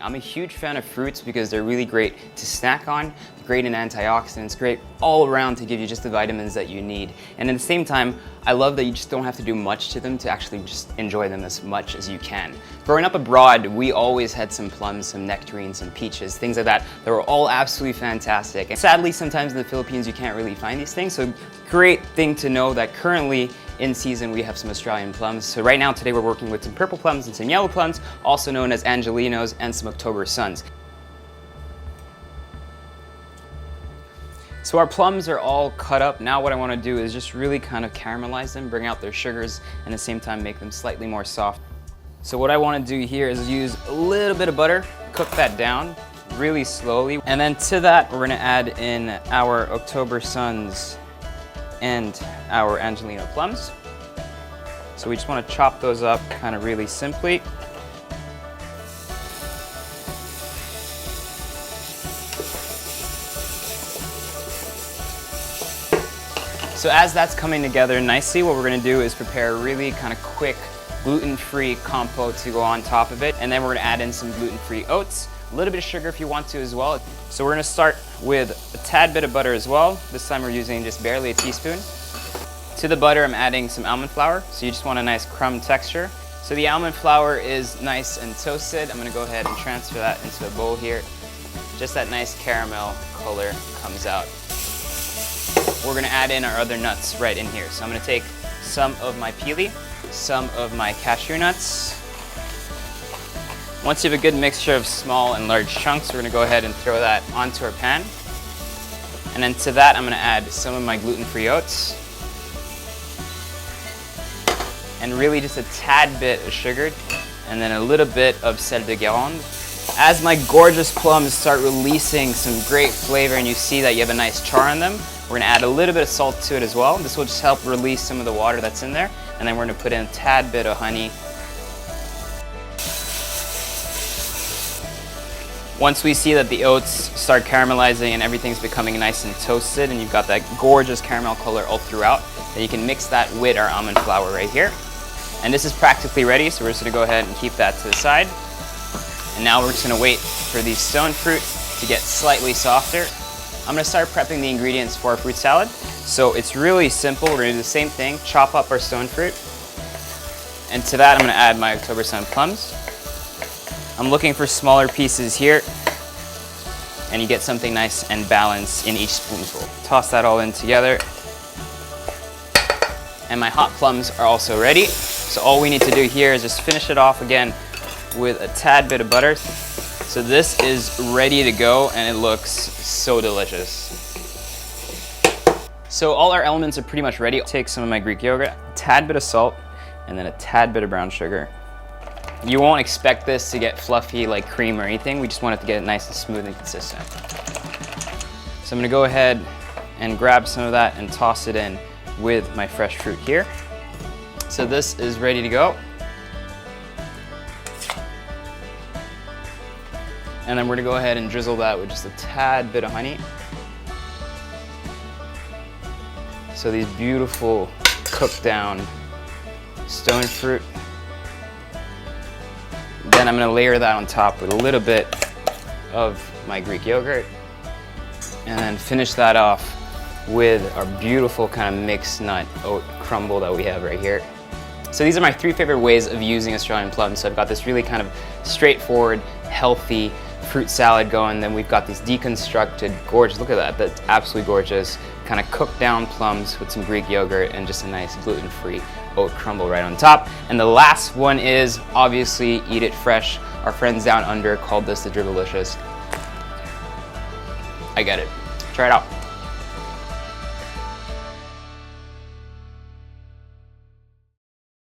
I'm a huge fan of fruits because they're really great to snack on, great in antioxidants, great all around to give you just the vitamins that you need. And at the same time, I love that you just don't have to do much to them to actually just enjoy them as much as you can. Growing up abroad, we always had some plums, some nectarines, some peaches, things like that that were all absolutely fantastic. And sadly, sometimes in the Philippines, you can't really find these things. So great thing to know that currently in season, we have some Australian plums. So right now, today we're working with some purple plums and some yellow plums, also known as Angelinos, and some October Suns. So our plums are all cut up. Now what I want to do is just really kind of caramelize them, bring out their sugars, and at the same time make them slightly more soft. So what I want to do here is use a little bit of butter, cook that down really slowly. And then to that, we're going to add in our October Suns and our Angelino plums. So we just want to chop those up kind of really simply. So as that's coming together nicely, what we're going to do is prepare a really kind of quick gluten-free compote to go on top of it. And then we're going to add in some gluten-free oats, a little bit of sugar if you want to as well. So we're going to start with a tad bit of butter as well. This time we're using just barely a teaspoon. To the butter, I'm adding some almond flour. So you just want a nice crumb texture. So the almond flour is nice and toasted. I'm going to go ahead and transfer that into a bowl here. Just that nice caramel color comes out. We're going to add in our other nuts right in here. So I'm going to take some of my pili, some of my cashew nuts. Once you have a good mixture of small and large chunks, we're going to go ahead and throw that onto our pan. And then to that, I'm going to add some of my gluten-free oats. And really just a tad bit of sugar, and then a little bit of sel de Guérande. As my gorgeous plums start releasing some great flavor and you see that you have a nice char on them, we're going to add a little bit of salt to it as well. This will just help release some of the water that's in there. And then we're going to put in a tad bit of honey. Once we see that the oats start caramelizing and everything's becoming nice and toasted and you've got that gorgeous caramel color all throughout, then you can mix that with our almond flour right here. And this is practically ready, so we're just going to go ahead and keep that to the side. And now we're just going to wait for these stone fruit to get slightly softer. I'm going to start prepping the ingredients for our fruit salad. So it's really simple. We're going to do the same thing, chop up our stone fruit. And to that, I'm going to add my October Sun plums. I'm looking for smaller pieces here. And you get something nice and balanced in each spoonful. Toss that all in together. And my hot plums are also ready. So all we need to do here is just finish it off again with a tad bit of butter. So this is ready to go and it looks so delicious. So all our elements are pretty much ready. Take some of my Greek yogurt, a tad bit of salt, and then a tad bit of brown sugar. You won't expect this to get fluffy like cream or anything. We just want it to get nice and smooth and consistent. So I'm gonna go ahead and grab some of that and toss it in with my fresh fruit here. So this is ready to go. And then we're gonna go ahead and drizzle that with just a tad bit of honey. So these beautiful cooked down stone fruit. Then I'm gonna layer that on top with a little bit of my Greek yogurt. And then finish that off with our beautiful kind of mixed nut oat crumble that we have right here. So these are my 3 favorite ways of using Australian plums. So I've got this really kind of straightforward, healthy fruit salad going. Then we've got these deconstructed, gorgeous, look at that, that's absolutely gorgeous, kind of cooked down plums with some Greek yogurt and just a nice gluten-free oat crumble right on top. And the last one is obviously eat it fresh. Our friends down under called this the Dribblicious. I get it. Try it out.